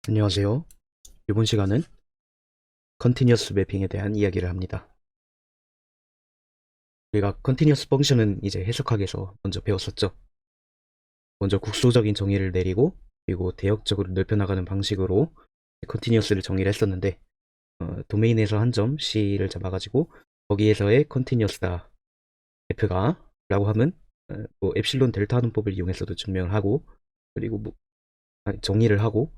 안녕하세요. 이번 시간은 컨티니어스 매핑에 대한 이야기를 합니다. 우리가 컨티니어스 펑션은 이제 해석학에서 먼저 배웠었죠. 먼저 국소적인 정의를 내리고 그리고 대역적으로 넓혀나가는 방식으로 컨티니어스를 정의를 했었는데 도메인에서 한 점 C를 잡아가지고 거기에서의 컨티니어스다 F가 라고 하면 뭐 엡실론 델타 합법을 이용해서도 증명을 하고 그리고 정의를 하고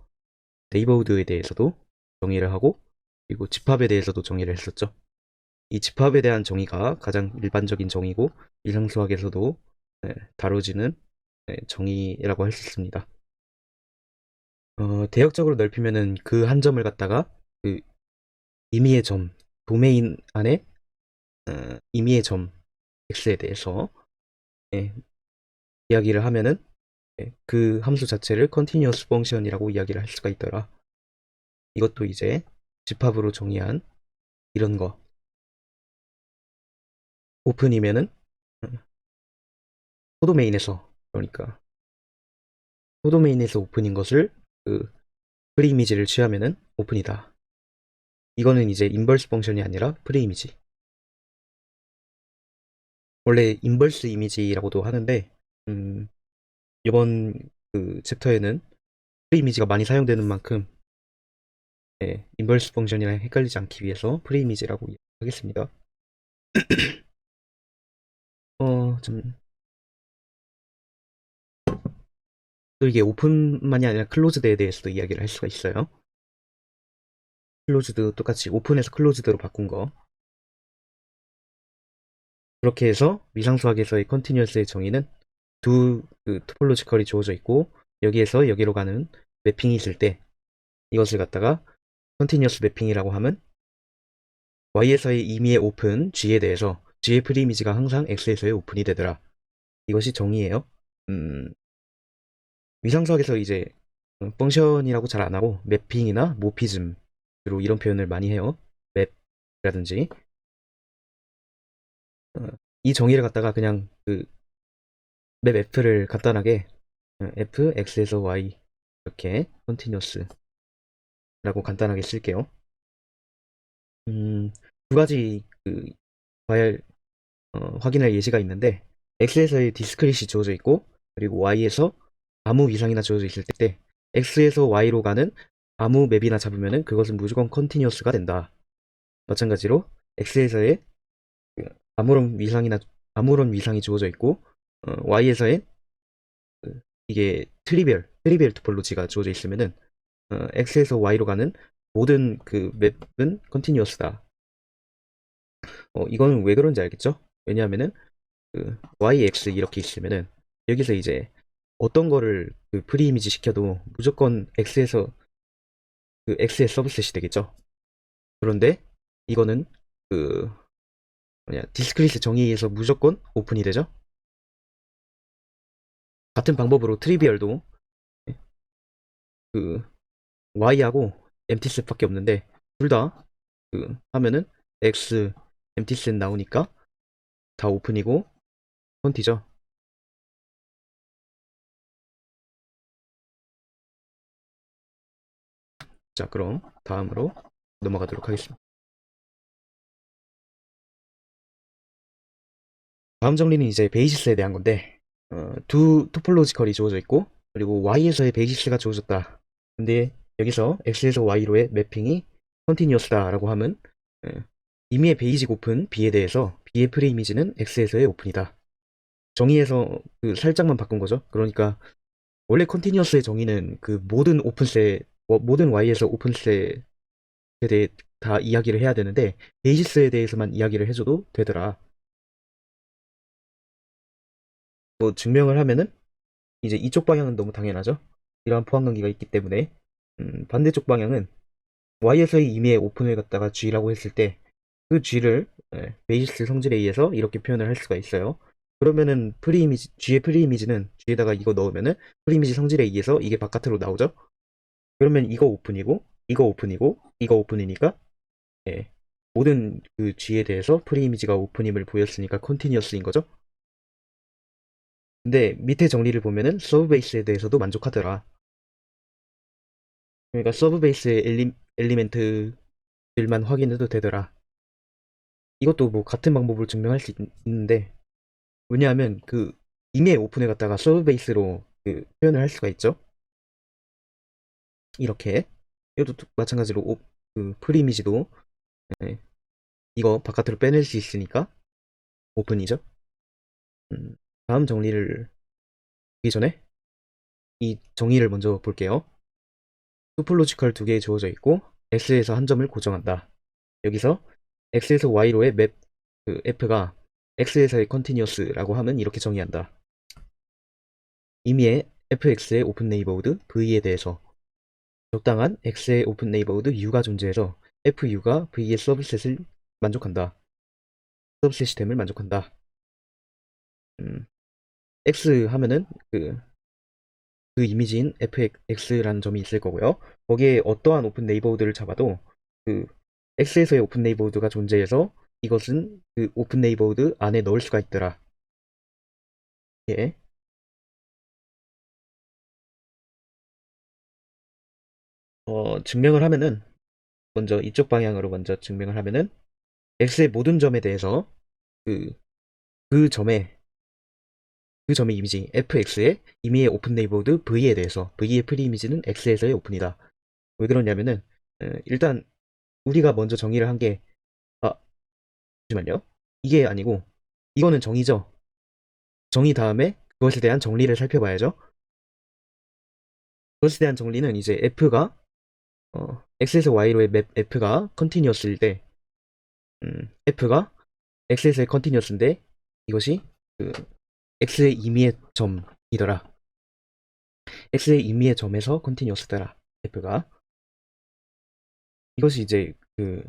네이버우드에 대해서도 정의를 하고 그리고 집합에 대해서도 정의를 했었죠. 이 집합에 대한 정의가 가장 일반적인 정의고 이상수학에서도 다뤄지는 정의라고 할 수 있습니다. 대역적으로 넓히면은 그 한 점을 갖다가 그 임의의 점, 도메인 안에 임의의 점 x에 대해서 예, 이야기를 하면은 그 함수 자체를 컨티뉴어스 펑션이라고 이야기를 할 수가 있더라. 이것도 이제 집합으로 정의한 이런 거. 오픈이면은 코도메인에서 그러니까 코도메인에서 오픈인 것을 그 프리이미지를 취하면은 오픈이다. 이거는 이제 인버스 펑션이 아니라 프리이미지. 원래 인버스 이미지라고도 하는데 이번 그 챕터에는 프리이미지가 많이 사용되는 만큼 인버스 펑션이랑 헷갈리지 않기 위해서 프리이미지라고 하겠습니다. 좀 또 이게 오픈만이 아니라 클로즈드에 대해서도 이야기를 할 수가 있어요. 클로즈드 똑같이 오픈에서 클로즈드로 바꾼 거. 그렇게 해서 미상수학에서의 컨티뉴어스의 정의는 그 토폴로지컬이 주어져 있고 여기에서 여기로 가는 매핑이 있을 때 이것을 갖다가 컨티뉴어스 매핑이라고 하면 y에서의 임의의 오픈 g에 대해서 g의 프리이미지가 항상 x에서의 오픈이 되더라. 이것이 정의예요. 미상수학에서 이제 펑션이라고 잘 안 하고 매핑이나 모피즘 주로 이런 표현을 많이 해요. 맵이라든지 이 정의를 갖다가 그냥 그 맵 f를 간단하게 f x에서 y 이렇게 컨티뉴어스라고 간단하게 쓸게요. 두 가지 그 과열 확인할 예시가 있는데 x에서의 디스크릿이 주어져 있고 그리고 y에서 아무 이상이나 주어져 있을 때 x에서 y로 가는 아무 맵이나 잡으면은 그것은 무조건 컨티뉴어스가 된다. 마찬가지로 x에서의 그 아무런 위상이 주어져 있고 y에서의 이게 트리비얼 토폴로지가 주어져 있으면은 x에서 y로 가는 모든 그 맵은 컨티뉴어스다. 이거는 왜 그런지 알겠죠? 왜냐하면은 그 yx 이렇게 있으면은 여기서 이제 어떤 거를 그 프리이미지 시켜도 무조건 x에서 그 x의 서브셋이 되겠죠. 그런데 이거는 그 뭐냐 디스크리트 정의에서 무조건 오픈이 되죠. 같은 방법으로 트리비얼도 그 y하고 엠티셋밖에 없는데 둘 다 그 하면은 x 엠티셋 나오니까 다 오픈이고 컨티죠. 자, 그럼 다음으로 넘어가도록 하겠습니다. 다음 정리는 이제 베이시스에 대한 건데 두 토폴로지컬이 주어져 있고 그리고 y에서의 베이시스가 주어졌다. 근데 여기서 x에서 y로의 매핑이 컨티뉴어스다라고 하면 임의의 베이직 오픈 b에 대해서 b의 프리이미지는 x에서의 오픈이다. 정의에서 그 살짝만 바꾼 거죠. 그러니까 원래 컨티뉴어스의 정의는 그 모든 y에서 오픈셋에 대해 다 이야기를 해야 되는데 베이시스에 대해서만 이야기를 해줘도 되더라. 뭐 증명을 하면은 이제 이쪽 방향은 너무 당연하죠. 이러한 포항관계가 있기 때문에 반대쪽 방향은 y에서의 임의의 오픈을 갖다가 g라고 했을 때 그 g를 베이시스 성질에 의해서 이렇게 표현을 할 수가 있어요. 그러면은 g의 프리이미지는 g에다가 이거 넣으면은 프리이미지 성질에 의해서 이게 바깥으로 나오죠. 그러면 이거 오픈이고 이거 오픈이고 이거 오픈이니까 예, 모든 그 g에 대해서 프리이미지가 오픈임을 보였으니까 컨티뉴어스인 거죠. 근데 밑에 정리를 보면은 서브 베이스에 대해서도 만족하더라. 그러니까 서브 베이스의 엘리멘트들만 확인해도 되더라. 이것도 뭐 같은 방법으로 증명할 수 있는데, 왜냐하면 그 이미의 오픈을 갖다가 서브 베이스로 그 표현을 할 수가 있죠. 이렇게. 이것도 마찬가지로 그 프리이미지도, 네, 이거 바깥으로 빼낼 수 있으니까 오픈이죠. 다음 정리를 하기 전에 이 정의를 먼저 볼게요. 투폴로지컬 두 개 주어져 있고 x에서 한 점을 고정한다. 여기서 x에서 y로의 맵 그 f가 x에서의 컨티니어스라고 하면 이렇게 정의한다. 임의의 fx의 오픈 네이버우드 v에 대해서 적당한 x의 오픈 네이버우드 u가 존재해서 fu가 v의 서브셋을 만족한다. 서브셋 시스템을 만족한다. x 하면은 그 이미지인 fx라는 점이 있을 거고요. 거기에 어떠한 오픈 네이버우드를 잡아도 그 x에서의 오픈 네이버우드가 존재해서 이것은 그 오픈 네이버우드 안에 넣을 수가 있더라. 예. 증명을 하면은 먼저 이쪽 방향으로 먼저 증명을 하면은 x의 모든 점에 대해서 그, 그 점에 그 점의 이미지 fx의 이미의 오픈 네이버드 v에 대해서 v의 프리 이미지는 x에서의 오픈이다. 왜 그러냐면은 일단 우리가 먼저 정의를 한 게 잠시만요. 이게 아니고 이거는 정의죠. 정의 다음에 그것에 대한 정리를 살펴봐야죠. 그것에 대한 정리는 이제 f가 x에서 y로의 맵 f가 컨티뉴어스일 때 f가 x에서의 컨티뉴어스인데 이것이 그 x의 임의의 점이더라. x의 임의의 점에서 컨티뉴어스더라. f가 이것이 이제 그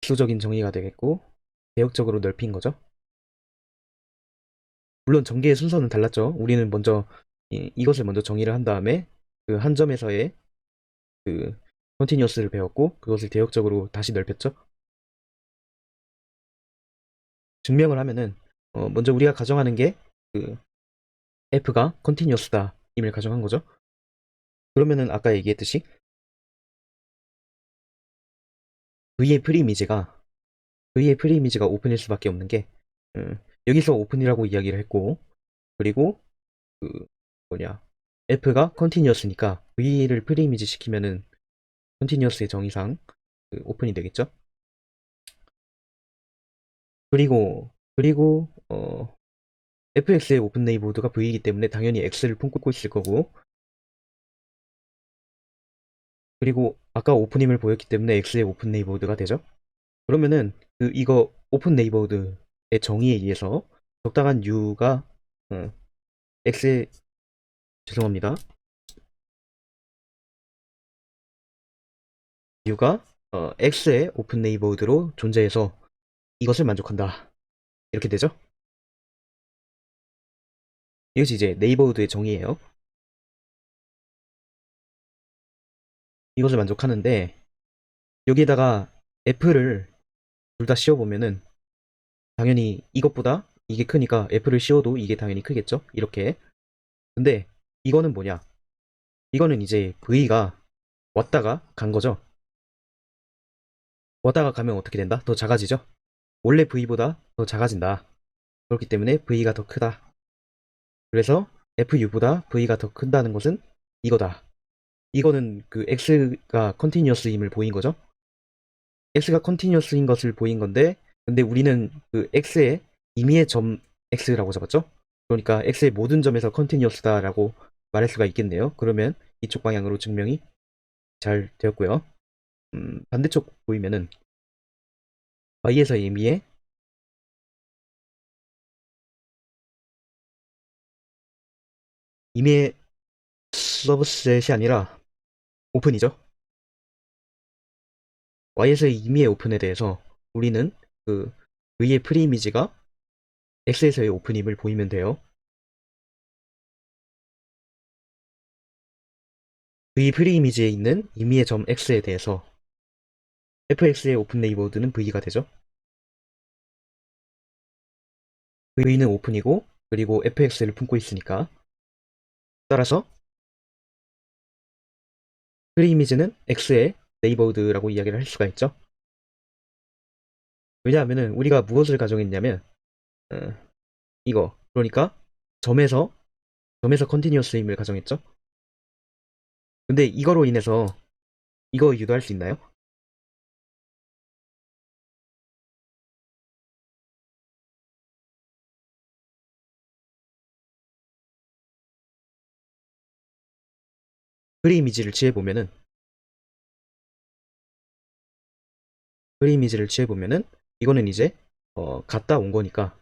기초적인 정의가 되겠고 대역적으로 넓힌 거죠. 물론 전개의 순서는 달랐죠. 우리는 먼저 이것을 먼저 정의를 한 다음에 그 한 점에서의 그 컨티뉴어스를 배웠고 그것을 대역적으로 다시 넓혔죠. 증명을 하면은 먼저 우리가 가정하는 게 그 f가 컨티뉴어스다 임을 가정한 거죠. 그러면은 아까 얘기했듯이 v의 프리이미지가 v의 프리이미지가 오픈일 수밖에 없는 게 여기서 오픈이라고 이야기를 했고 그리고 그 뭐냐 f가 컨티뉴어스니까 v를 프리이미지 시키면은 컨티뉴어스의 정의상 그 오픈이 되겠죠. 그리고 fx의 오픈 네이버드가 v이기 때문에 당연히 x를 품고 있을 거고 그리고 아까 오픈임을 보였기 때문에 x의 오픈 네이버드가 되죠. 그러면은 이거 오픈 네이버드의 정의에 의해서 적당한 u가 x의 죄송합니다. u가 x의 오픈 네이버드로 존재해서 이것을 만족한다. 이렇게 되죠. 이것이 이제 네이버드의 정의예요. 이것을 만족하는데 여기에다가 f를 둘 다 씌워보면은 당연히 이것보다 이게 크니까 f를 씌워도 이게 당연히 크겠죠. 이렇게. 근데 이거는 뭐냐? 이거는 이제 v가 왔다가 간 거죠. 왔다가 가면 어떻게 된다? 더 작아지죠. 원래 v보다 더 작아진다. 그렇기 때문에 v가 더 크다. 그래서 fu보다 v가 더 큰다는 것은 이거다. 이거는 그 x가 컨티뉴어스임을 보인 거죠. x가 컨티뉴어스인 것을 보인 건데 근데 우리는 그 x의 임의의 점 x라고 잡았죠. 그러니까 x의 모든 점에서 컨티뉴어스다라고 말할 수가 있겠네요. 그러면 이쪽 방향으로 증명이 잘 되었고요. 반대쪽 보이면은 y에서 임의의 서브셋이 아니라 오픈이죠. y에서의 임의의 오픈에 대해서 우리는 그 v의 프리이미지가 x에서의 오픈임을 보이면 돼요. v 프리이미지에 있는 임의의 점 x에 대해서 fx의 오픈 네이버드는 v가 되죠. v는 오픈이고 그리고 fx를 품고 있으니까 따라서 프리 이미지는 X의 네이버드라고 이야기를 할 수가 있죠. 왜냐하면은 우리가 무엇을 가정했냐면 어, 이거 그러니까 점에서 컨티뉴어스임을 가정했죠. 근데 이거로 인해서 이거 유도할 수 있나요? 프리 이미지를 취해보면은 이거는 이제 갔다 온 거니까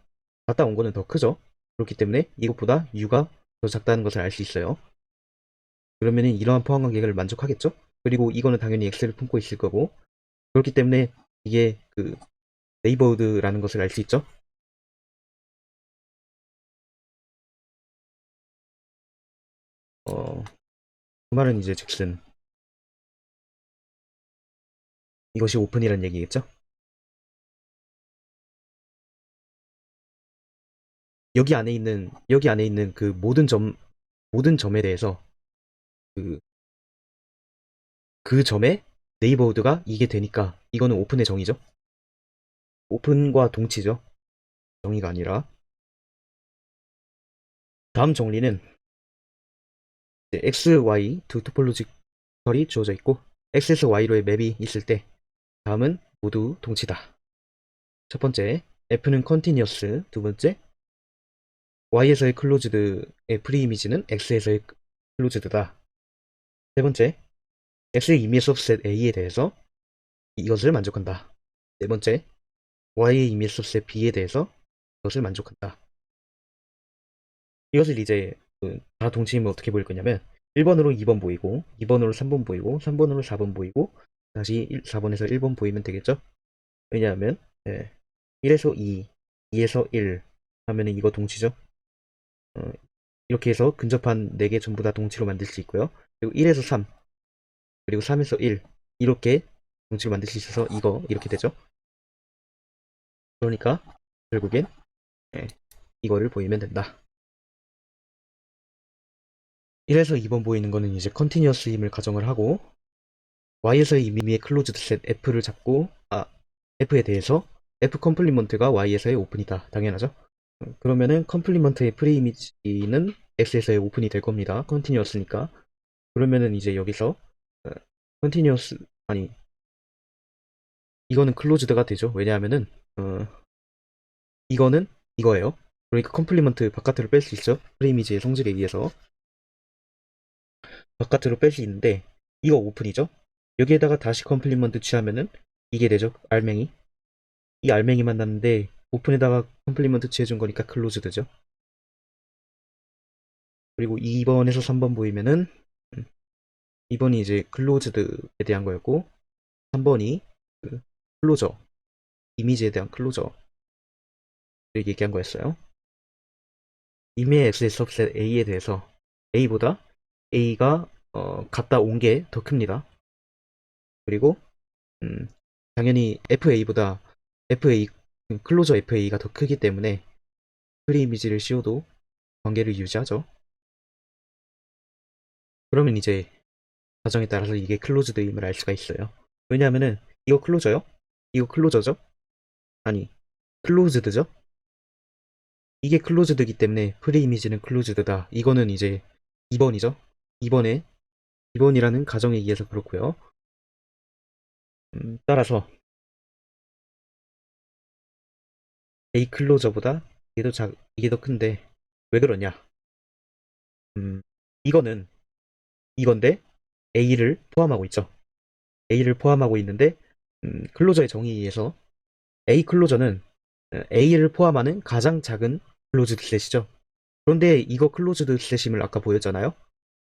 갔다 온 거는 더 크죠. 그렇기 때문에 이것보다 U가 더 작다는 것을 알 수 있어요. 그러면은 이러한 포함 관계를 만족하겠죠? 그리고 이거는 당연히 X를 품고 있을 거고 그렇기 때문에 이게 그 네이버드라는 것을 알 수 있죠. 그 말은 이제 즉슨 이것이 오픈이라는 얘기겠죠. 여기 안에 있는 그 모든 점에 대해서 그, 그 점에 네이버드가 이게 되니까 이거는 오픈의 정의죠. 오픈과 동치죠. 정의가 아니라. 다음 정리는 X, Y 두 토폴로지컬이 주어져 있고 X에서 Y로의 맵이 있을 때 다음은 모두 동치다. 첫 번째, F는 컨티니어스. 두 번째, Y에서의 클로즈드의 프리이미지는 X에서의 클로즈드다. 세 번째, X의 이미 subset A에 대해서 이것을 만족한다. 네 번째, Y의 이미 subset B에 대해서 이것을 만족한다. 이것을 이제 다 동치면 어떻게 보일 거냐면 1번으로 2번 보이고 2번으로 3번 보이고 3번으로 4번 보이고 다시 4번에서 1번 보이면 되겠죠? 왜냐하면 1에서 2, 2에서 1 하면 이거 동치죠? 어, 이렇게 해서 근접한 4개 전부 다 동치로 만들 수 있고요. 그리고 1에서 3, 그리고 3에서 1 이렇게 동치로 만들 수 있어서 이거 이렇게 되죠? 그러니까 결국엔 예, 이거를 보이면 된다. 1에서 2번 보이는 거는 이제 컨티니어스임을 가정을 하고 Y에서의 이미의 클로즈드 셋 F를 잡고 F에 대해서 F 컴플리먼트가 Y에서의 오픈이다. 당연하죠. 그러면은 컴플리먼트의 프리이미지는 X에서의 오픈이 될 겁니다. 컨티니어스니까. 그러면은 이제 여기서 컨티니어스 아니 이거는 클로즈드가 되죠. 왜냐하면은 어, 이거는 이거예요. 그러니까 컴플리먼트 바깥으로 뺄 수 있죠. 프리이미지의 성질에 의해서 바깥으로 뺄 수 있는데 이거 오픈이죠. 여기에다가 다시 컴플리먼트 취하면은 이게 되죠. 알맹이. 이 알맹이만 남는데 오픈에다가 컴플리먼트 취해준 거니까 클로즈드죠. 그리고 2번에서 3번 보이면은 2번이 이제 클로즈드에 대한 거였고 3번이 그 클로저 이미지에 대한 클로저를 얘기한 거였어요. 이미의 X의 subset A에 대해서 A보다 A가 갔다 온 게 더 큽니다. 그리고 음, 당연히 FA보다 FA 클로저 FA가 더 크기 때문에 프리 이미지를 씌워도 관계를 유지하죠. 그러면 이제 가정에 따라서 이게 클로즈드임을 알 수가 있어요. 왜냐하면은 이거 클로저요? 이거 클로저죠? 아니 클로즈드죠? 이게 클로즈드이기 때문에 프리 이미지는 클로즈드다. 이거는 이제 2번이죠. 2번에 2번이라는 가정에 의해서 그렇고요. 따라서 A 클로저보다 이게 더 큰데 왜 그러냐? 음, 이거는 이건데 A를 포함하고 있죠. A를 포함하고 있는데 클로저의 정의에 의해서 A 클로저는 A를 포함하는 가장 작은 클로즈드 셋이죠. 그런데 이거 클로즈드 셋임을 아까 보였잖아요.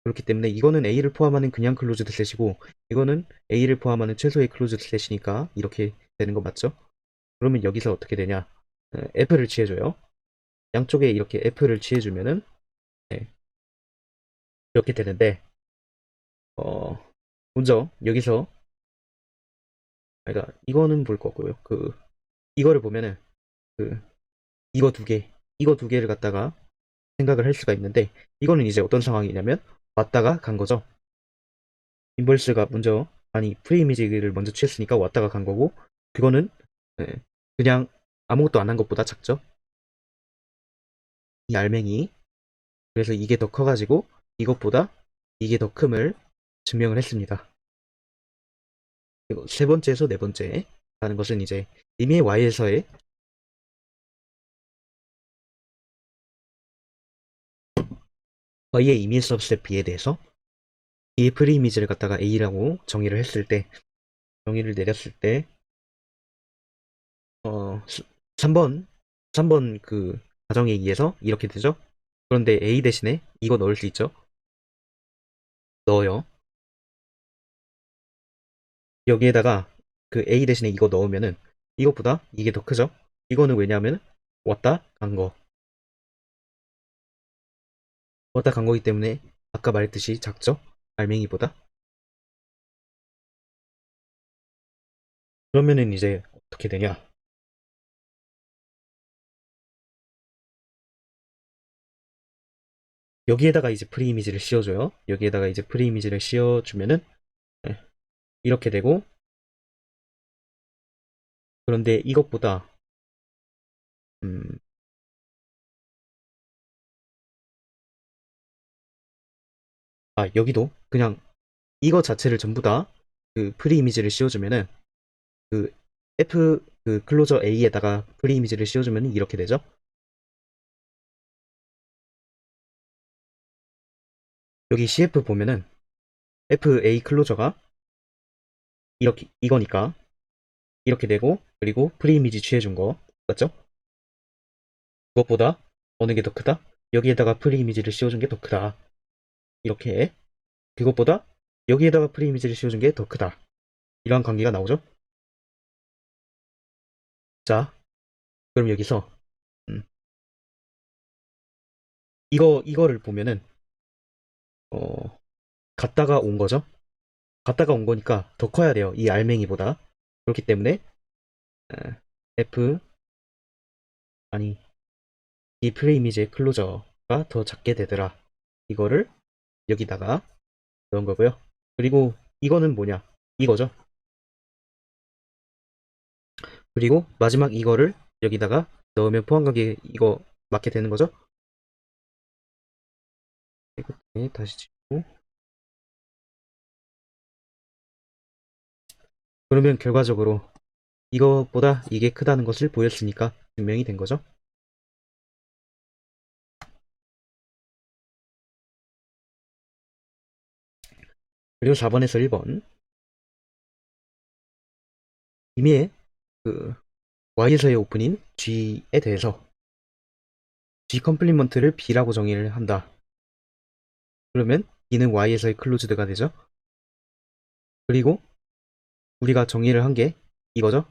그렇기 때문에 이거는 A를 포함하는 그냥 클로즈드 셋이고 이거는 A를 포함하는 최소의 클로즈드 셋이니까 이렇게 되는 거 맞죠? 그러면 여기서 어떻게 되냐? F를 취해줘요. 양쪽에 이렇게 F를 취해주면은 네, 이렇게 되는데 어, 먼저 여기서 그러니까 이거는 볼 거고요. 이거를 보면은 그 이거 두 개를 갖다가 생각을 할 수가 있는데 이거는 이제 어떤 상황이냐면 왔다가 간 거죠. 인버스가 먼저, 아니 프리이미지를 먼저 취했으니까 왔다가 간 거고, 그거는 예, 그냥 아무것도 안 한 것보다 작죠. 이 알맹이. 그래서 이게 더 커가지고 이것보다 이게 더 큼을 증명을 했습니다. 그리고 세 번째에서 네 번째 라는 것은 이제 이미 Y에서의 Y의 이미 서브셋 B에 대해서 이 프리이미지를 갖다가 A라고 정의를 했을 때, 정의를 내렸을 때, 3번, 3번 그 가정에 의해서 이렇게 되죠. 그런데 A 대신에 이거 넣을 수 있죠. 넣어요. 여기에다가 그 A 대신에 이거 넣으면은 이것보다 이게 더 크죠. 이거는 왜냐하면 왔다 간 거, 왔다 간 거기 때문에 아까 말했듯이 작죠. 알맹이보다. 그러면은 이제 어떻게 되냐? 여기에다가 이제 프리이미지를 씌워줘요. 여기에다가 이제 프리이미지를 씌워주면은 네, 이렇게 되고, 그런데 이것보다 음, 여기도 그냥 이거 자체를 전부 다 그 프리이미지를 씌워주면은 그 F 그 클로저 A에다가 프리이미지를 씌워주면은 이렇게 되죠. 여기 CF 보면은 FA 클로저가 이렇게 이거니까 이렇게 되고, 그리고 프리이미지 취해준 거 맞죠? 그것보다 어느 게 더 크다? 여기에다가 프리이미지를 씌워준 게 더 크다. 이렇게 그것보다 여기에다가 프리이미지를 씌워준 게 더 크다. 이러한 관계가 나오죠. 자, 그럼 여기서 음, 이거를 보면은 어, 갔다가 온 거죠. 갔다가 온 거니까 더 커야 돼요. 이 알맹이보다. 그렇기 때문에 F 아니 이 프리이미지의 클로저가 더 작게 되더라. 이거를 여기다가 넣은 거고요. 그리고 이거는 뭐냐? 이거죠. 그리고 마지막 이거를 여기다가 넣으면 포함관계 이거 맞게 되는 거죠. 네, 다시 찍고. 그러면 결과적으로 이것보다 이게 크다는 것을 보였으니까 증명이 된 거죠. 그리고 4번에서 1번. 이미의 그 Y에서의 오픈인 G에 대해서 G 컴플리먼트를 B라고 정의를 한다. 그러면 B는 Y에서의 클로즈드가 되죠. 그리고 우리가 정의를 한 게 이거죠.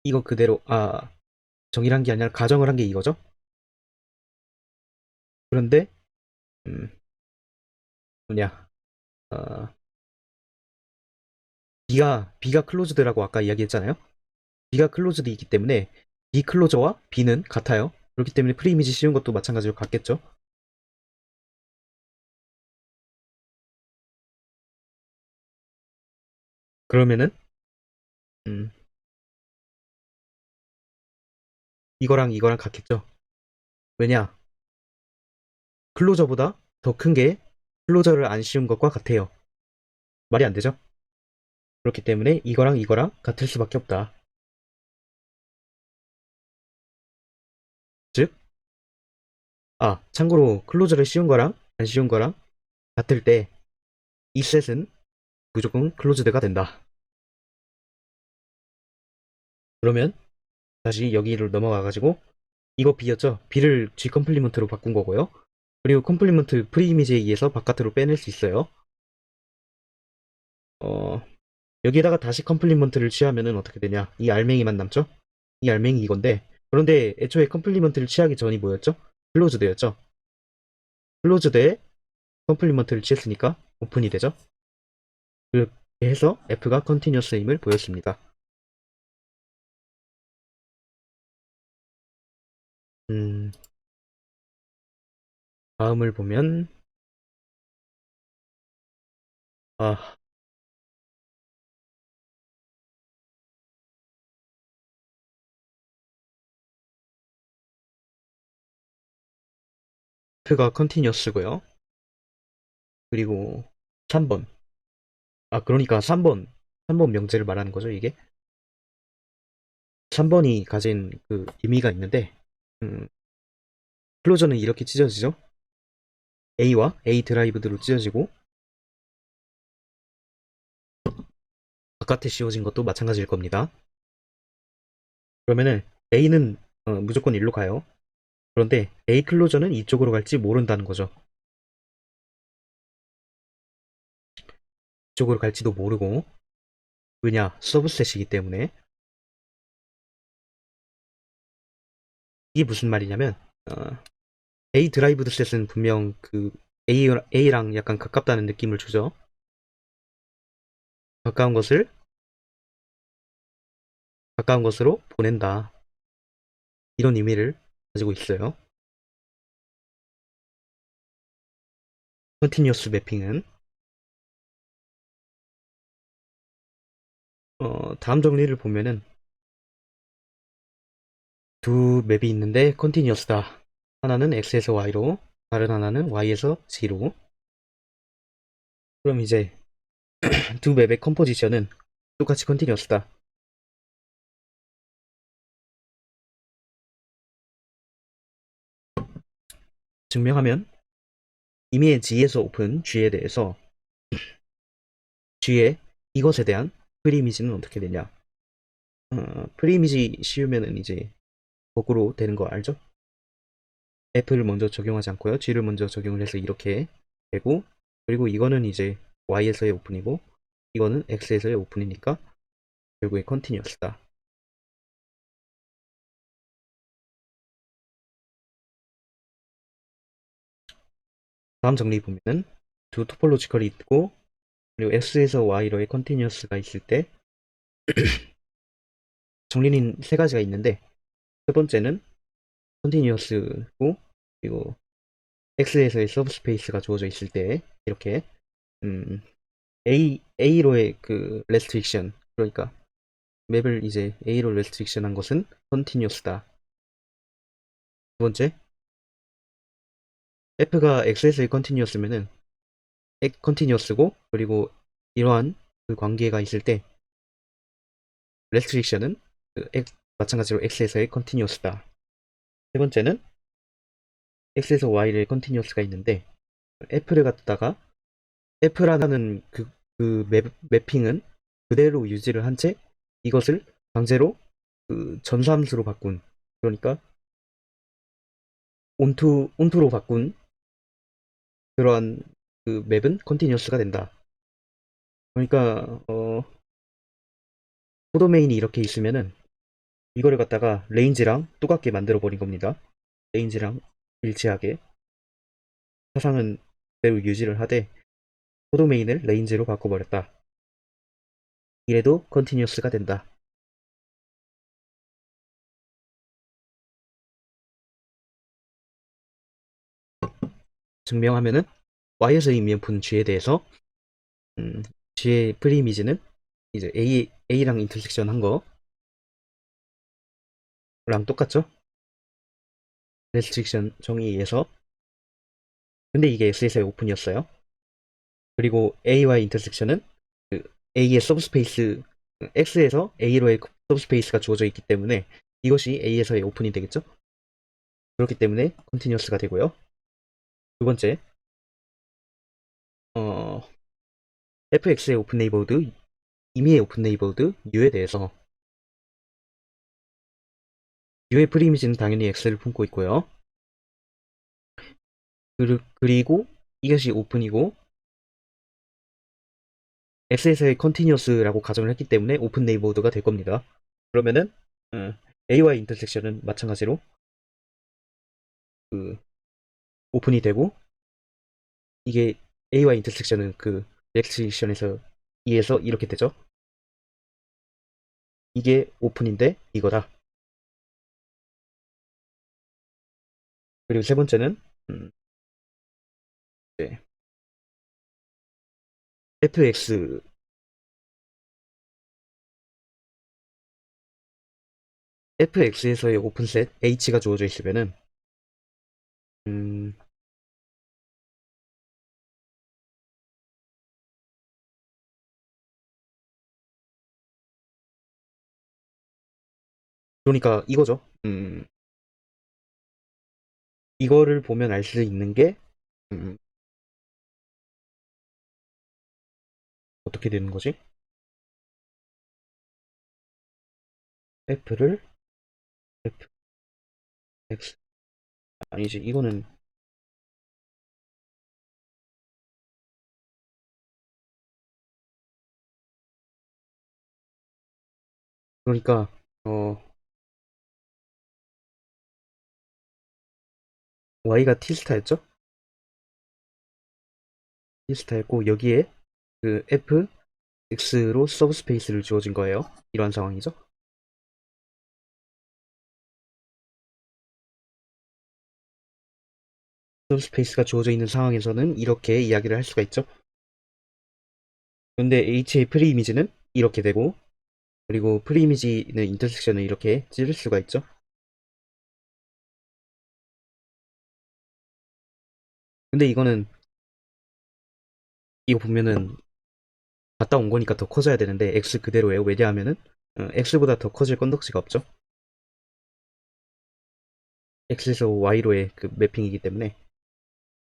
이거 그대로 정의를 한 게 아니라 가정을 한 게 이거죠. 그런데 음, 뭐냐 어, B가 클로즈드라고 아까 이야기했잖아요. B가 클로즈드이기 때문에 B 클로저와 B는 같아요. 그렇기 때문에 프리이미지 씌운 것도 마찬가지로 같겠죠. 그러면은 음, 이거랑 이거랑 같겠죠. 왜냐? 클로저보다 더 큰 게 클로저를 안 씌운 것과 같아요. 말이 안 되죠? 그렇기 때문에 이거랑 이거랑 같을 수밖에 없다. 즉, 참고로 클로저를 씌운 거랑 안 씌운 거랑 같을 때 이 셋은 무조건 클로즈드가 된다. 그러면 다시 여기를 넘어가가지고 이거 B였죠? B를 G 컴플리먼트로 바꾼 거고요. 그리고 컴플리먼트 프리이미지에 의해서 바깥으로 빼낼 수 있어요. 어, 여기에다가 다시 컴플리먼트를 취하면은 어떻게 되냐? 이 알맹이만 남죠? 이 알맹이 이건데, 그런데 애초에 컴플리먼트를 취하기 전이 뭐였죠? 클로즈드였죠? 클로즈드에 컴플리먼트를 취했으니까 오픈이 되죠? 그렇게 해서 F가 컨티뉴어스임을 보였습니다. 음, 다음을 보면 아, F가 컨티뉴어스고요. 그리고 3번. 아, 그러니까 3번 명제를 말하는 거죠, 이게? 3번이 가진 그 의미가 있는데, 음, 클로저는 이렇게 찢어지죠? A와 A 드라이브드로 찢어지고, 바깥에 씌워진 것도 마찬가지일 겁니다. 그러면은 A는 무조건 일로 가요. 그런데 A 클로저는 이쪽으로 갈지 모른다는 거죠. 이쪽으로 갈지도 모르고, 왜냐? 서브셋이기 때문에. 이게 무슨 말이냐면, 어, A 드라이브드 셋은 분명 그 A랑 약간 가깝다는 느낌을 주죠. 가까운 것을 가까운 것으로 보낸다. 이런 의미를 가지고 있어요. 컨티뉴어스 매핑은 다음 정리를 보면은 두 맵이 있는데 컨티뉴어스다. 하나는 X에서 Y로, 다른 하나는 Y에서 Z로. 그럼 이제 두 맵의 컴포지션은 똑같이 컨티뉴어스다. 증명하면 이미의 G에서 오픈 G에 대해서 G의 이것에 대한 프리이미지는 어떻게 되냐? 프리이미지 씌우면은 이제 거꾸로 되는 거 알죠? F를 먼저 적용하지 않고요. G를 먼저 적용을 해서 이렇게 되고, 그리고 이거는 이제 Y에서의 오픈이고, 이거는 X에서의 오픈이니까 결국에 컨티뉴어스다. 다음 정리 보면은 두 토폴로지컬이 있고, 그리고 X에서 Y로의 컨티뉴어스가 있을 때 정리는 세 가지가 있는데, 첫 번째는 컨티뉴어스고, 그리고 X에서의 서브스페이스가 주어져 있을 때 이렇게 음, A로의 그 레스트릭션, 그러니까 맵을 이제 A로 레스트릭션 한 것은 컨티뉴어스다. 두 번째, F가 X에서의 컨티뉴어스면은 컨티뉴어스고, 그리고 이러한 그 관계가 있을 때 레스트릭션은 마찬가지로 X에서의 컨티뉴어스다. 세 번째는 X에서 Y의 컨티뉴어스가 있는데 F를 갖다가 F라는 그 맵핑은 그대로 유지를 한 채 이것을 강제로 그 전사함수로 바꾼, 그러니까 온투로 바꾼 그러한 그 맵은 컨티뉴어스가 된다. 그러니까 코도메인이 이렇게 있으면은 이거를 갖다가 레인지랑 똑같게 만들어 버린 겁니다. 레인지랑 일치하게 사상은 그대로 유지를 하되 코도메인을 레인지로 바꿔버렸다. 이래도 컨티뉴어스가 된다. 증명하면은 Y에서 이면분 G에 대해서 음, G의 프리이미지는 이제 A랑 인터섹션 한 거랑 똑같죠? 레스트릭션 정의에서. 근데 이게 S에서의 오픈이었어요. 그리고 A와의 인터섹션은 그 A의 서브스페이스, X에서 A로의 서브스페이스가 주어져 있기 때문에 이것이 A에서의 오픈이 되겠죠? 그렇기 때문에 컨티뉴어스가 되고요. 두 번째, 어, fx의 오픈 네이버드, 임의의 오픈 네이버드 u에 대해서 u의 프리이미지는 당연히 x를 품고 있고요. 그리고 이것이 오픈이고 x에서의 컨티뉴어스라고 가정을 했기 때문에 오픈 네이버드가 될 겁니다. 그러면은 a와의 인터섹션은 마찬가지로 그 오픈이 되고, 이게 a와 인터섹션은 그 렉스션에서 2에서 이렇게 되죠. 이게 오픈인데 이거다. 그리고 세 번째는 음, 네. fx fx에서의 오픈셋 h가 주어져 있으면은 음, 그러니까 이거죠. 이거를 보면 알 수 있는 게 음, 어떻게 되는 거지? f를 fx 아니지 이거는 그러니까 어 y가 t스타였죠? t스타였고 여기에 그 fx로 서브스페이스를 주어진 거예요. 이러한 상황이죠. 서브스페이스가 주어져 있는 상황에서는 이렇게 이야기를 할 수가 있죠. 근데 h의 프리이미지는 이렇게 되고 그리고 프리이미지는 인터섹션을 이렇게 찌를 수가 있죠. 근데 이거는 이거 보면은 갔다 온 거니까 더 커져야 되는데 x 그대로예요. 왜냐하면은 x보다 더 커질 건덕지가 없죠. x에서 y로의 그 매핑이기 때문에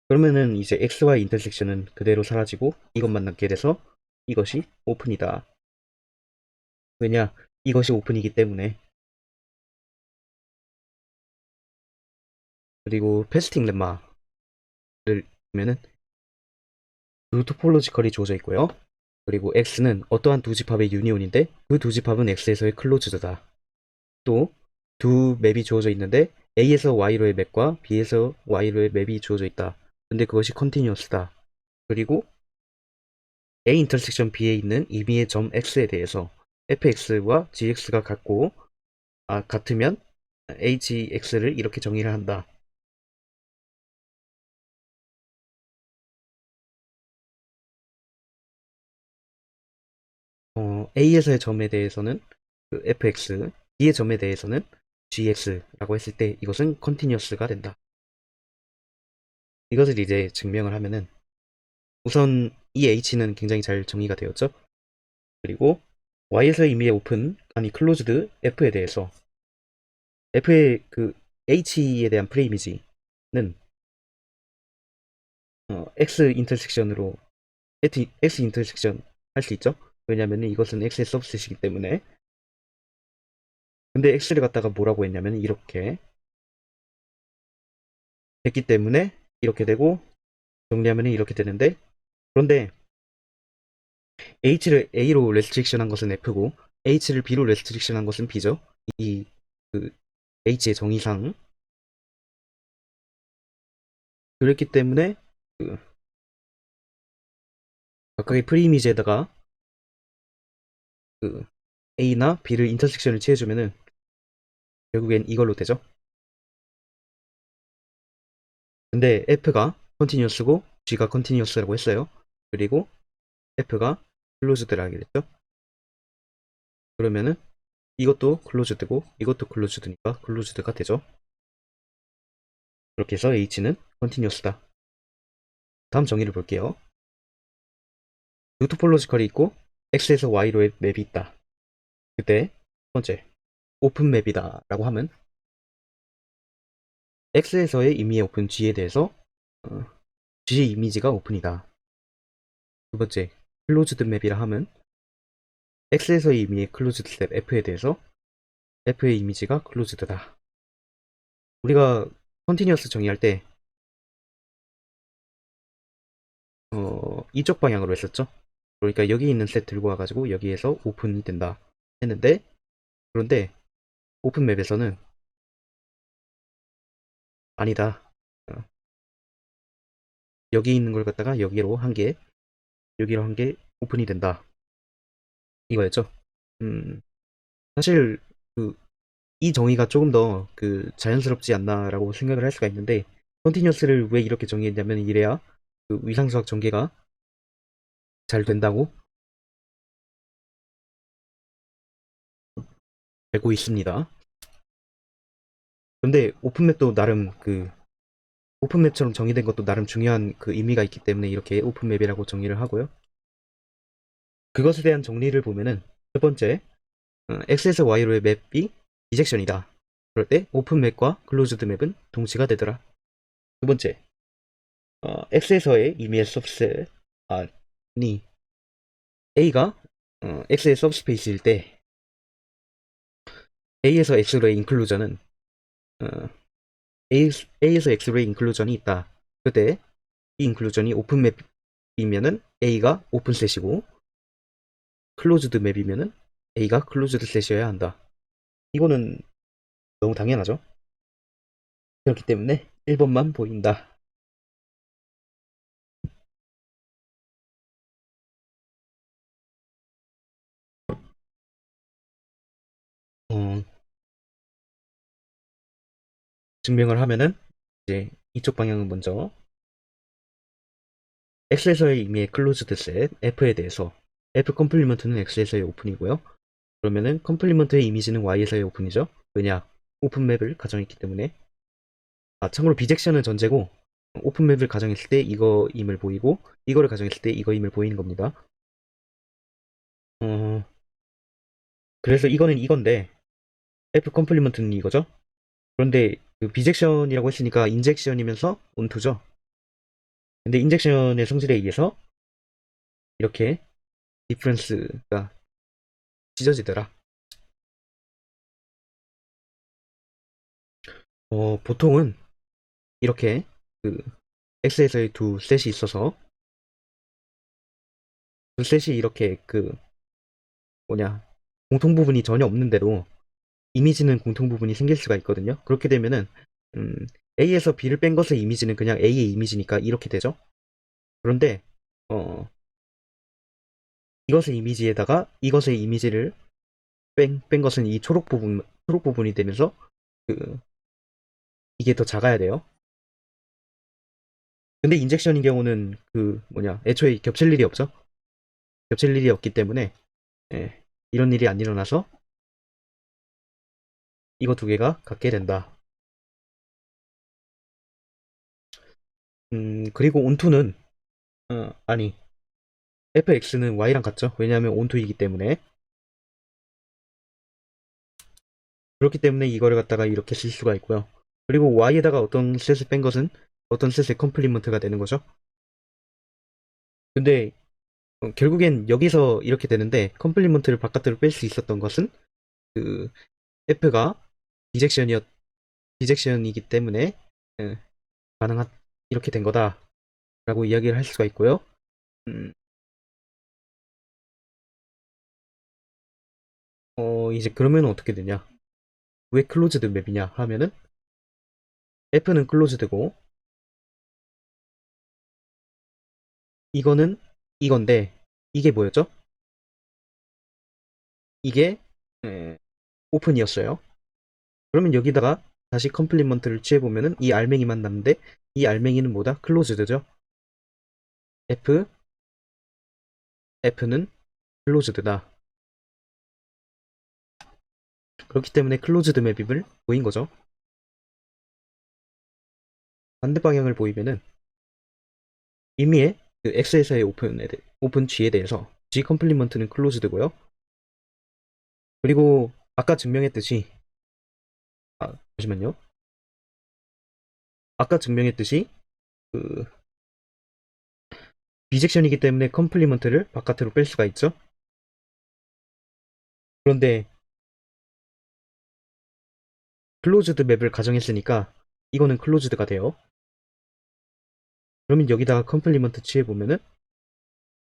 그러면은 이제 xy 인터섹션은 그대로 사라지고 이것만 남게 돼서 이것이 오픈이다. 왜냐? 이것이 오픈이기 때문에. 그리고 패스팅 렘마를 보면은 두 토폴로지컬이 주어져 있고요. 그리고 x는 어떠한 두 집합의 유니온인데 그 두 집합은 x에서의 클로즈드다. 또 두 맵이 주어져 있는데 a에서 y로의 맵과 b에서 y로의 맵이 주어져 있다. 근데 그것이 컨티뉴어스다. 그리고 a 인터섹션 b에 있는 임의의 점 x에 대해서 fx와 gx가 같으면 hx를 이렇게 정의를 한다. a에서의 점에 대해서는 그 fx, b의 점에 대해서는 gx라고 했을 때 이것은 컨티뉴어스가 된다. 이것을 이제 증명을 하면은 우선 이 h는 굉장히 잘 정의가 되었죠. 그리고 y에서의 임의의 오픈 아니 클로즈드 f에 대해서 f의 그 h에 대한 프레이미지는 x 인터섹션으로 x 인터섹션 할 수 있죠. 왜냐면은 이것은 x의 서브셋이기 때문에. 근데 x를 갖다가 뭐라고 했냐면 이렇게 됐기 때문에 이렇게 되고 정리하면 이렇게 되는데 그런데 h를 a로 레스트릭션 한 것은 f고 h를 b로 레스트릭션 한 것은 b죠. 이 그 h의 정의상 그랬기 때문에 그 각각의 프리이미지에다가 그 a나 b를 인터섹션을 취해주면은 결국엔 이걸로 되죠. 근데 f가 컨티뉴어스고 g가 컨티뉴어스라고 했어요. 그리고 f가 클로즈드라게 됐죠. 그러면은 이것도 클로즈드고 이것도 클로즈드니까 클로즈드가 되죠. 그렇게 해서 h는 컨티뉴어스다. 다음 정의를 볼게요. 두 토폴로지컬이 있고 x에서 y로의 맵이 있다. 그때 첫 번째 오픈 맵이다 라고 하면 x에서의 임의의 오픈 g에 대해서 어, g 이미지가 오픈이다. 두 번째 클로즈드 맵이라 하면 x에서의 임의의 클로즈드 셋 f에 대해서 f의 이미지가 클로즈드다. 우리가 컨티뉴어스 정의할 때 이쪽 방향으로 했었죠. 그러니까 여기 있는 셋 들고 와가지고 여기에서 오픈이 된다 했는데 그런데 오픈 맵에서는 아니다. 어, 여기 있는 걸 갖다가 여기로 한 개, 여기로 한 개 오픈이 된다. 이거였죠. 음, 사실 그 이 정의가 조금 더 그 자연스럽지 않나라고 생각을 할 수가 있는데 컨티뉴어스를 왜 이렇게 정의했냐면 이래야 그 위상수학 전개가 잘 된다고 알고 있습니다. 근데 오픈맵도 나름 오픈맵처럼 정의된 것도 나름 중요한 의미가 있기 때문에 이렇게 오픈맵이라고 정의를 하고요. 그것에 대한 정리를 보면은 첫 번째, X에서 Y로의 맵이 비젝션이다. 그럴 때 오픈맵과 클로즈드 맵은 동시가 되더라. 두 번째, X에서의 임의의 서브셋, 아니, A가 X의 서브스페이스일 때 A에서 X로의 인클루전은 어, A에서 X로의 인클루전이 있다. 그때 이 인클루전이 오픈맵이면은 A가 오픈셋이고 클로즈드 맵이면은 A가 클로즈드 셋이어야 한다. 이거는 너무 당연하죠. 그렇기 때문에 1번만 보인다. 어, 증명을 하면은 이제 이쪽 방향은 먼저 X에서의 의미의 클로즈드 셋 F에 대해서 F 컴플리먼트는 X에서의 오픈이고요. 그러면은 컴플리먼트의 이미지는 Y에서의 오픈이죠. 왜냐? 오픈맵을 가정했기 때문에. 참고로 비젝션은 전제고 오픈맵을 가정했을 때 이거임을 보이고 이거를 가정했을 때 이거임을 보이는 겁니다. 어, 그래서 이거는 이건데 F 컴플리먼트는 이거죠. 그런데 비젝션이라고 했으니까 인젝션이면서 온투죠. 근데 인젝션의 성질에 의해서 이렇게 디프런스가 찢어지더라. 보통은 이렇게 그 X에서의 두 셋이 있어서 두 셋이 이렇게 뭐냐 공통 부분이 전혀 없는데도 이미지는 공통 부분이 생길 수가 있거든요. 그렇게 되면은 음, A에서 B를 뺀 것의 이미지는 그냥 A의 이미지니까 이렇게 되죠. 그런데 이것의 이미지에다가 이것의 이미지를 뺀 것은 이 초록 부분이 되면서 그 이게 더 작아야 돼요. 근데 인젝션인 경우는 애초에 겹칠 일이 없죠. 겹칠 일이 없기 때문에 예, 이런 일이 안 일어나서 이거 두 개가 같게 된다. 그리고 온투는 아니 fx는 y랑 같죠. 왜냐하면 온투이기 때문에. 그렇기 때문에 이거를 갖다가 이렇게 쓸 수가 있고요. 그리고 y에다가 어떤 셋을 뺀 것은 어떤 셋의 컴플리먼트가 되는 거죠. 근데 결국엔 여기서 이렇게 되는데 컴플리먼트를 바깥으로 뺄 수 있었던 것은 그 f가 비젝션이었 비젝션이기 때문에 예, 가능한 이렇게 된 거다라고 이야기를 할 수가 있고요. 음, 이제 그러면 어떻게 되냐? 왜 클로즈드 맵이냐 하면은 f는 클로즈드고 이거는 이건데 이게 뭐였죠? 이게 예, 오픈이었어요. 그러면 여기다가 다시 컴플리먼트를 취해보면은 이 알맹이만 남는데 이 알맹이는 뭐다? 클로즈드죠. F, F는 클로즈드다. 그렇기 때문에 클로즈드 맵임을 보인 거죠. 반대 방향을 보이면은 의미의 X에서의 오픈 G에 대해서 G 컴플리먼트는 클로즈드고요. 그리고 아까 증명했듯이 잠시만요. 아까 증명했듯이 그 비젝션이기 때문에 컴플리먼트를 바깥으로 뺄 수가 있죠. 그런데 클로즈드 맵을 가정했으니까 이거는 클로즈드가 돼요. 그러면 여기다가 컴플리먼트 취해보면은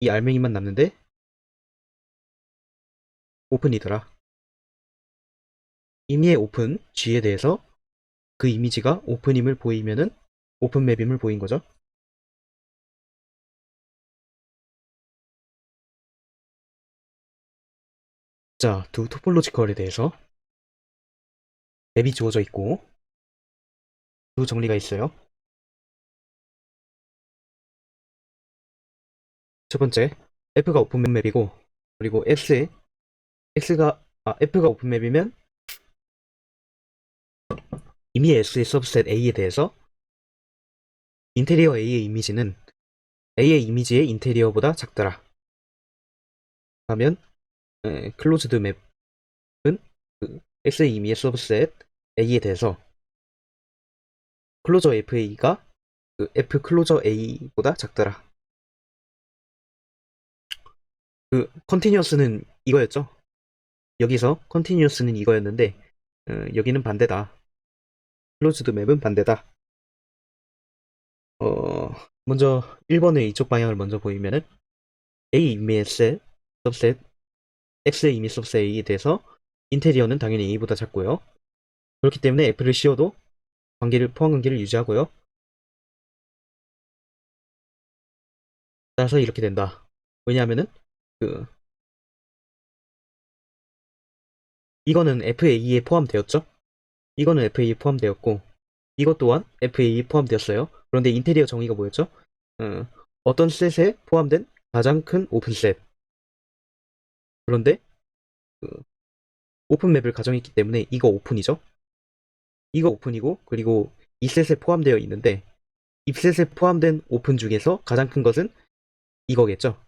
이 알맹이만 남는데 오픈이더라. 이미의 오픈 G에 대해서 그 이미지가 오픈임을 보이면은 오픈 맵임을 보인 거죠. 자, 두 토폴로지컬에 대해서 맵이 주어져 있고 두 정리가 있어요. 첫 번째, F가 오픈맵이고, 그리고 F가 오픈맵이면 이미 S의 서브셋 A에 대해서 인테리어 A의 이미지는 A의 이미지의 인테리어보다 작더라 하면 클로즈드 맵은 그 X의 이미의 서브셋 A에 대해서 클로저 FA가 그 F 클로저 A보다 작더라. 그 컨티뉴어스는 이거였죠. 여기서 컨티뉴어스는 이거였는데 여기는 반대다. 클로즈드 맵은 반대다. 어, 먼저 1번의 이쪽 방향을 먼저 보이면은 A 이미의 서브셋 X의 이미 서브셋 A에 대해서 인테리어는 당연히 A보다 작고요. 그렇기 때문에 F를 씌워도 포함 관계를 유지하고요. 따라서 이렇게 된다. 왜냐하면은 그 이거는 FA에 포함되었죠. 이거는 FA에 포함되었고 이것 또한 FA에 포함되었어요. 그런데 인테리어 정의가 뭐였죠? 어, 어떤 셋에 포함된 가장 큰 오픈셋. 그런데 그 오픈맵을 가정했기 때문에 이거 오픈이죠. 이거 오픈이고 그리고 이 셋에 포함되어 있는데 이 셋에 포함된 오픈 중에서 가장 큰 것은 이거겠죠.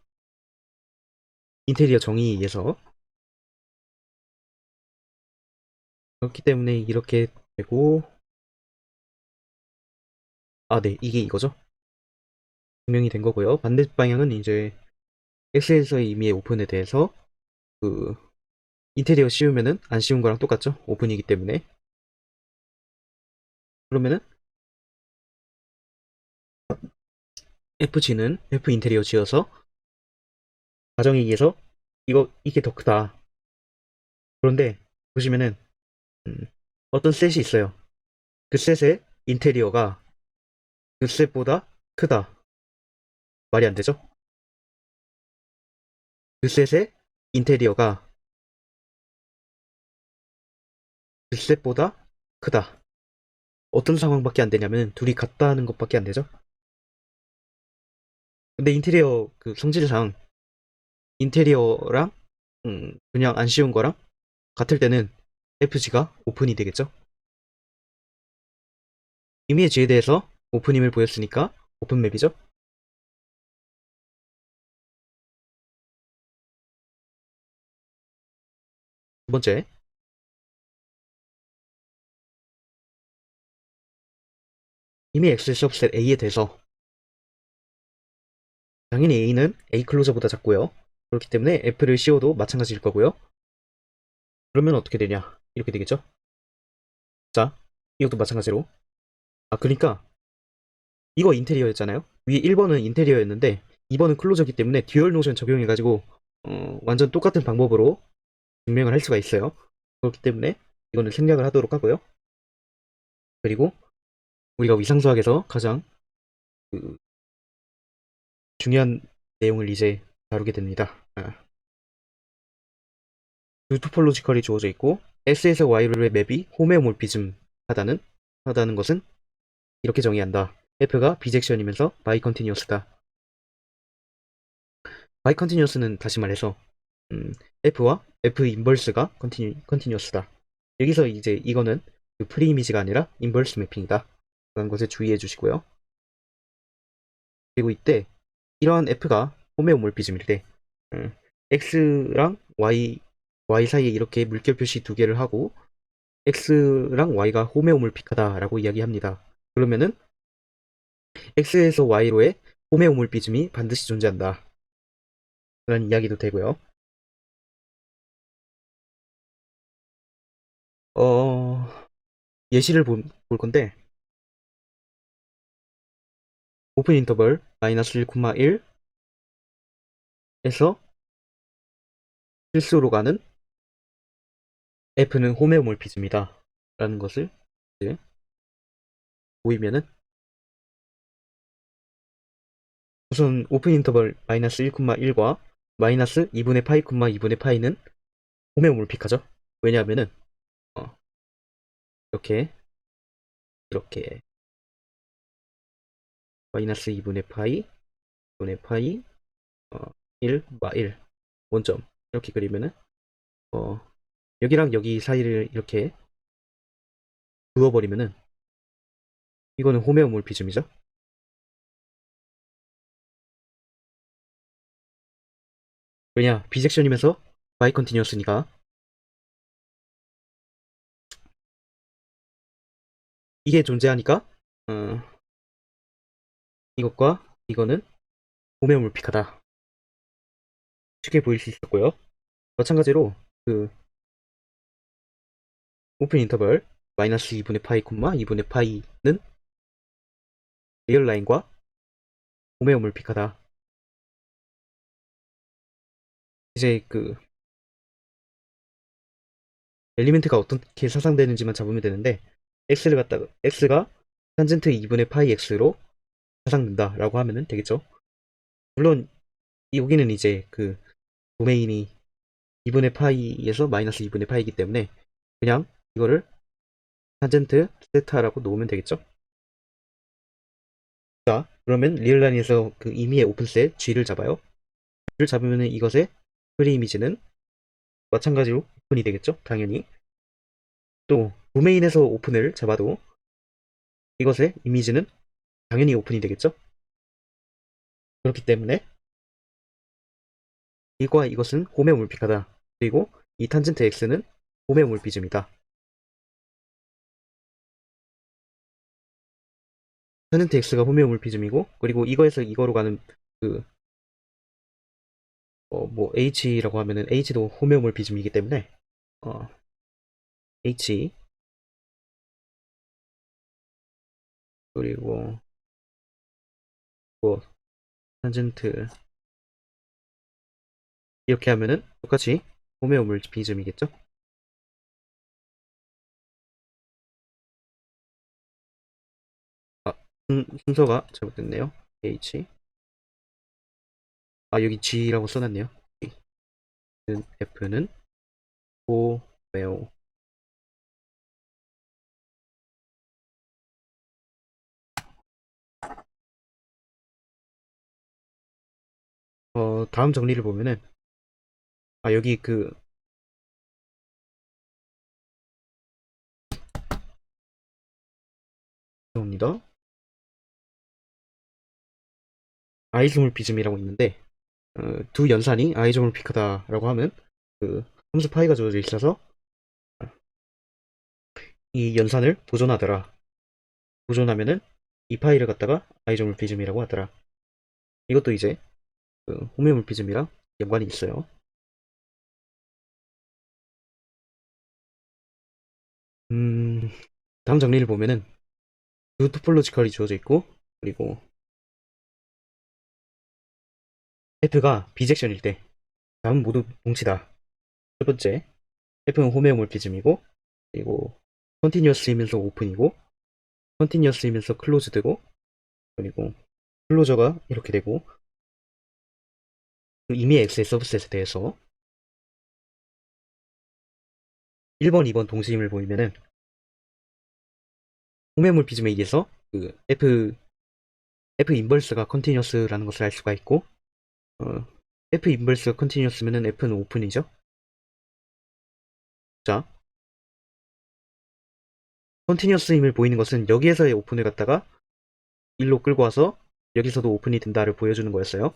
인테리어 정의에 의해서. 그렇기 때문에 이렇게 되고 네, 이게 이거죠. 증명이 된 거고요. 반대 방향은 이제 X에서의 의미의 오픈에 대해서 그 인테리어 씌우면은 안 씌운 거랑 똑같죠. 오픈이기 때문에. 그러면은 FG는 F 인테리어 지어서 가정에 의해서 이게 더 크다. 그런데 보시면은 음, 어떤 셋이 있어요. 그 셋의 인테리어가 그 셋보다 크다. 말이 안 되죠? 그 셋의 인테리어가 그 셋보다 크다. 어떤 상황밖에 안 되냐면 둘이 같다 하는 것밖에 안 되죠. 근데 인테리어 그 성질상 인테리어랑 그냥 안 씌운 거랑 같을 때는 FG가 오픈이 되겠죠. 이미의 G에 대해서 오픈임을 보였으니까 오픈맵이죠. 두 번째, 이미 X 서브셋 A에 대해서 당연히 A는 A 클로저보다 작고요. 그렇기 때문에 F를 씌워도 마찬가지일 거고요. 그러면 어떻게 되냐? 이렇게 되겠죠. 자, 이것도 마찬가지로. 그러니까 이거 인테리어였잖아요. 위에 1번은 인테리어였는데 2번은 클로저기 때문에 듀얼 노션 적용해가지고 완전 똑같은 방법으로 증명을 할 수가 있어요. 그렇기 때문에 이거는 생략을 하도록 하고요. 그리고 우리가 위상수학에서 가장 그 중요한 내용을 이제 다루게 됩니다. 두 토폴로지컬이 주어져 있고 S에서 Y로의 맵이 호메오몰피즘 하다는 것은 이렇게 정의한다. F가 비젝션이면서 바이컨티니어스다. 바이컨티니어스는 다시 말해서 F와 F 인버스가 컨티니어스다. 여기서 이제 이거는 그 프리이미지가 아니라 인버스 매핑이다. 그런 것에 주의해 주시고요. 그리고 이때 이러한 F가 호메오몰피즘일 때 X랑 Y 사이에 이렇게 물결 표시 두 개를 하고 X랑 Y가 호메오몰픽하다라고 이야기합니다. 그러면은 X에서 Y로의 호메오몰피즘이 반드시 존재한다. 라는 이야기도 되고요. 어, 예시를 볼 건데 오픈 인터벌 마이너스 1,1에서 실수로 가는 F는 호메오몰피즘이다. 라는 것을 이제 보이면은 우선 오픈 인터벌 마이너스 1,1과 마이너스 2분의 파이, 2분의 파이는 호메오몰픽하죠. 왜냐하면은 어, 이렇게 이렇게 마이너스 2분의 파이, 2분의 파이, 1, 마 1, 원점 이렇게 그리면은 어, 여기랑 여기 사이를 이렇게 그어버리면은 이거는 호메오몰 비즘이죠. 왜냐 비섹션이면서 바이 컨티뉴어스니까 이게 존재하니까 어, 이것과 이거는 호메오몰픽하다 쉽게 보일 수 있었고요. 마찬가지로 그 오픈 인터벌 마이너스 2분의 파이 콤마 2분의 파이는 리얼 라인과 호메오몰픽하다. 이제 그 엘리멘트가 어떻게 사상되는지만 잡으면 되는데 x가 탄젠트 2분의 파이 x로 사상된다라고 하면은 되겠죠. 물론 여기는 이제 그 도메인이 2분의 파이에서 마이너스 2분의 파이이기 때문에 그냥 이거를 탄젠트 세타라고 놓으면 되겠죠. 자, 그러면 리얼라인에서 그 임의의 오픈셋 G를 잡아요. G를 잡으면 이것의 프리 이미지는 마찬가지로 오픈이 되겠죠. 당연히. 또 도메인에서 오픈을 잡아도 이것의 이미지는 당연히 오픈이 되겠죠. 그렇기 때문에 이과 이것은 호메오몰픽하다. 그리고 이 탄젠트 X는 호메오몰피즘이다. 탄젠트 X가 호메오몰피즘이고 그리고 이거에서 이거로 가는 그 뭐 H라고 하면은 H도 호메오몰피즘이기 때문에 어, H 그리고 뭐 탄젠트 이렇게 하면은 똑같이 호메오몰피즘이겠죠. 아, 순서가 잘못됐네요. H 여기 G라고 써놨네요. F는 호메오 다음 정리를 보면은 여기 그 죄송합니다. 아이소몰피즘이라고 있는데 두 연산이 아이소몰피크다라고 하면 그 함수 파이가 주어져 있어서 이 연산을 보존하더라. 보존하면은 이 파이를 갖다가 아이소몰피즘이라고 하더라. 이것도 이제 그 호메몰피즘이랑 연관이 있어요. 음, 다음 정리를 보면은 두 토폴로지컬이 주어져 있고 그리고 F가 비젝션일 때 다음 모두 동치다. 첫 번째 F는 호메오몰피즘이고 그리고 컨티뉴어스이면서 오픈이고 컨티뉴어스이면서 클로즈드고 그리고 클로저가 이렇게 되고 그 이미 X의 서브셋에 대해서 1번, 2번 동시임을 보이면은 호메몰피즘에 의해서 그 F 인버스가 컨티뉴어스라는 것을 알 수가 있고 어, F 인버스가 컨티뉴어스면은 F는 오픈이죠. 자, 컨티뉴어스임을 보이는 것은 여기에서의 오픈을 갖다가 1로 끌고 와서 여기서도 오픈이 된다를 보여주는 거였어요.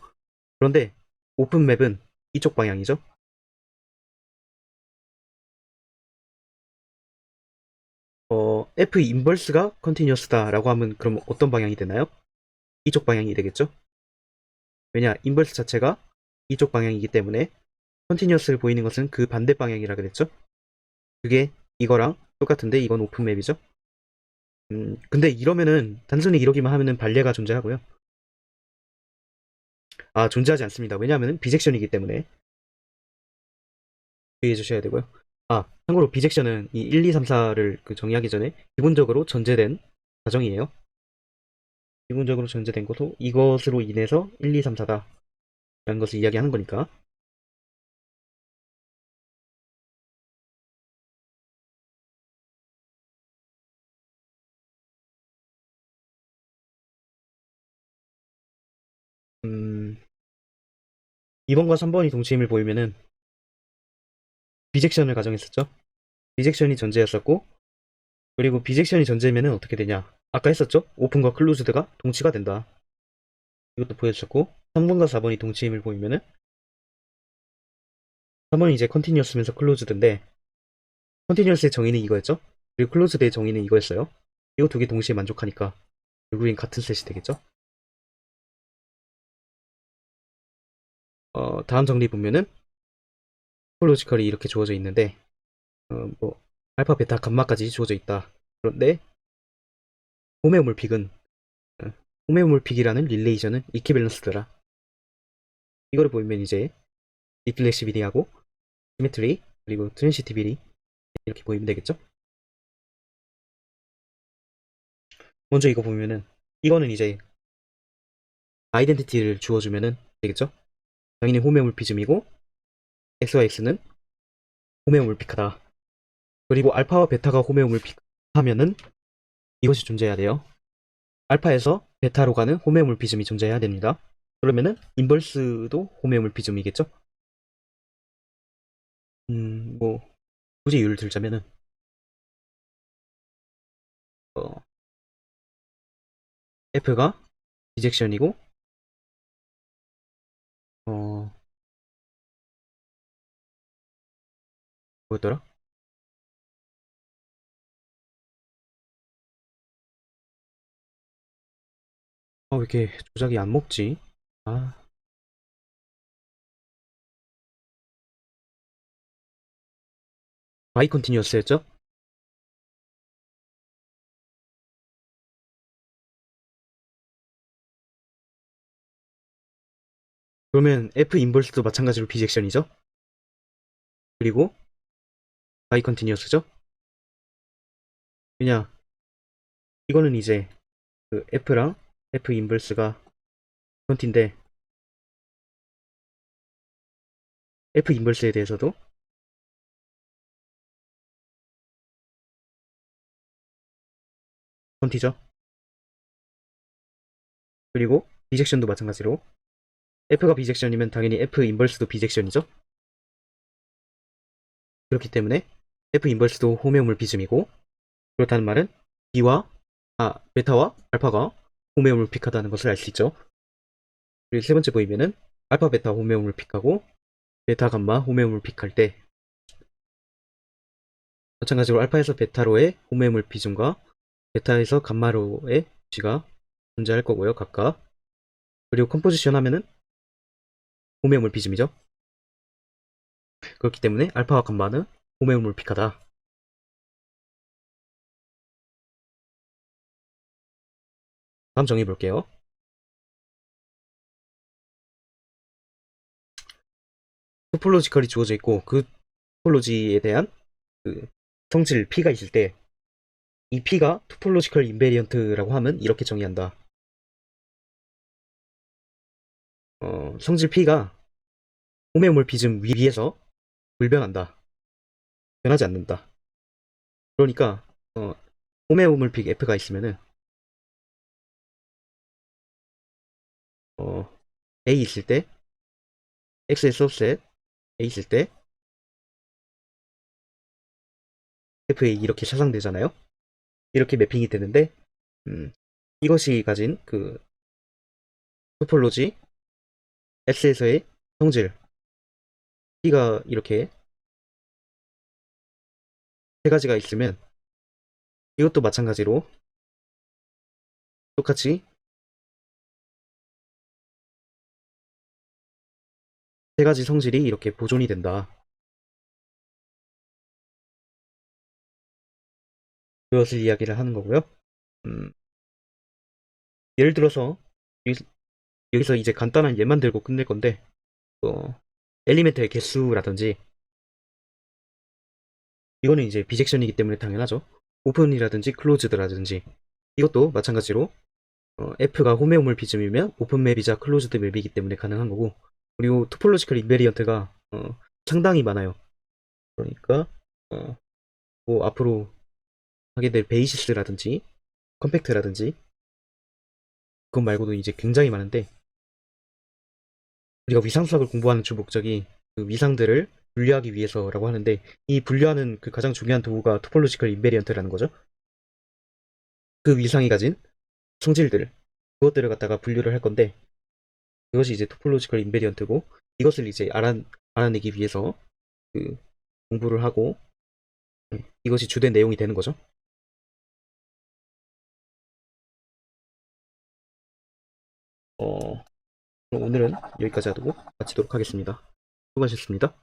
그런데 오픈 맵은 이쪽 방향이죠. F 인버스가 컨티뉴어스다라고 하면 그럼 어떤 방향이 되나요? 이쪽 방향이 되겠죠? 왜냐, 인버스 자체가 이쪽 방향이기 때문에 컨티뉴어스를 보이는 것은 그 반대 방향이라 그랬죠? 그게 이거랑 똑같은데 이건 오픈맵이죠? 근데 이러면은 단순히 이러기만 하면은 발레가 존재하고요. 존재하지 않습니다. 왜냐하면 비젝션이기 때문에 주의해 주셔야 되고요. 참고로 비젝션은 이 1, 2, 3, 4를 그 정의하기 전에 기본적으로 전제된 가정이에요. 기본적으로 전제된 것도 이것으로 인해서 1, 2, 3, 4다 라는 것을 이야기하는 거니까. 음, 2번과 3번이 동치임을 보이면은 비젝션을 가정했었죠. 비젝션이 전제였었고, 그리고 비젝션이 전제면은 어떻게 되냐? 아까 했었죠? 오픈과 클로즈드가 동치가 된다. 이것도 보여주셨고, 3번과 4번이 동치임을 보이면은 3번이 이제 컨티뉴어스면서 클로즈드인데, 컨티뉴어스의 정의는 이거였죠? 그리고 클로즈드의 정의는 이거였어요. 이거 두 개 동시에 만족하니까 결국엔 같은 셋이 되겠죠? 다음 정리 보면은 토폴로지컬이 이렇게 주어져 있는데, 뭐 알파, 베타, 감마까지 주어져 있다. 그런데 호메오몰픽은 호메오몰픽이라는 릴레이션은 이퀴밸런스더라. 이거를 보이면 이제 리플렉시비리하고 시메트리 그리고 트랜시티비리 이렇게 보이면 되겠죠? 먼저 이거 보면은 이거는 이제 아이덴티티를 주어주면은 되겠죠? 당연히 호메오몰피즘이고 X와 X는 호메오몰픽하다. 그리고 알파와 베타가 호메오몰픽하면은 이것이 존재해야 돼요. 알파에서 베타로 가는 호메오몰피즘이 존재해야 됩니다. 그러면은 인버스도 호메오몰피즘이겠죠? 뭐 굳이 이유를 들자면은 어, F가 비젝션이고 어 뭐였더라? 왜 이렇게 조작이 안 먹지? 아, 바이 컨티뉴어스였죠? 그러면 F 인버스도 마찬가지로 비젝션이죠? 그리고 바이 컨티뉴어스죠? 왜냐, 이거는 이제 그 F랑 F 인버스가 컨티인데 F 인버스에 대해서도 컨티죠? 그리고 비젝션도 마찬가지로 F가 비젝션이면 당연히 F 인버스도 비젝션이죠? 그렇기 때문에 F 인버스도 호메오몰피즘이고 그렇다는 말은 베타와 알파가 호메오몰픽하다는 것을 알 수 있죠. 그리고 세 번째 보이면은 알파, 베타 호메오몰픽하고 베타, 감마 호메오몰픽할 때 마찬가지로 알파에서 베타로의 호메오몰피즘과 베타에서 감마로의 위치가 존재할 거고요, 각각. 그리고 컴포지션 하면은 호메오몰피즘이죠. 그렇기 때문에 알파와 감마는 호메오몰픽하다. 다음 정의해 볼게요. 토폴로지컬이 주어져 있고 그 토폴로지에 대한 그 성질 P가 있을 때 이 P가 토폴로지컬 인베리언트라고 하면 이렇게 정의한다. 성질 P가 호메오몰피즘 위에서 불변한다. 변하지 않는다. 그러니까 어, 호메오몰픽 F가 있으면은 어, A 있을 때 X의 subset A 있을 때 FA 이렇게 샤상되잖아요. 이렇게 매핑이 되는데 이것이 가진 그 토폴로지 S에서의 성질 P가 이렇게 세 가지가 있으면 이것도 마찬가지로 똑같이 세 가지 성질이 이렇게 보존이 된다. 그것을 이야기를 하는 거고요. 음, 예를 들어서 여기서 이제 간단한 예만 들고 끝낼 건데 어, 엘리멘트의 개수라든지 이거는 이제 비젝션이기 때문에 당연하죠. 오픈이라든지 클로즈드라든지 이것도 마찬가지로 F가 호메오몰피즘이면 오픈맵이자 클로즈드 맵이기 때문에 가능한 거고 그리고 토폴로지컬 인베리언트가 상당히 많아요. 그러니까 어, 뭐 앞으로 하게 될 베이시스라든지 컴팩트라든지 그것 말고도 이제 굉장히 많은데 우리가 위상 수학을 공부하는 주 목적이 그 위상들을 분류하기 위해서라고 하는데, 이 분류하는 그 가장 중요한 도구가 토폴로지컬 인베리언트라는 거죠. 그 위상이 가진 성질들, 그것들을 갖다가 분류를 할 건데, 그것이 이제 토폴로지컬 인베리언트고, 이것을 이제 알아내기 위해서 그 공부를 하고, 이것이 주된 내용이 되는 거죠. 그럼 오늘은 여기까지 하고 마치도록 하겠습니다. 수고하셨습니다.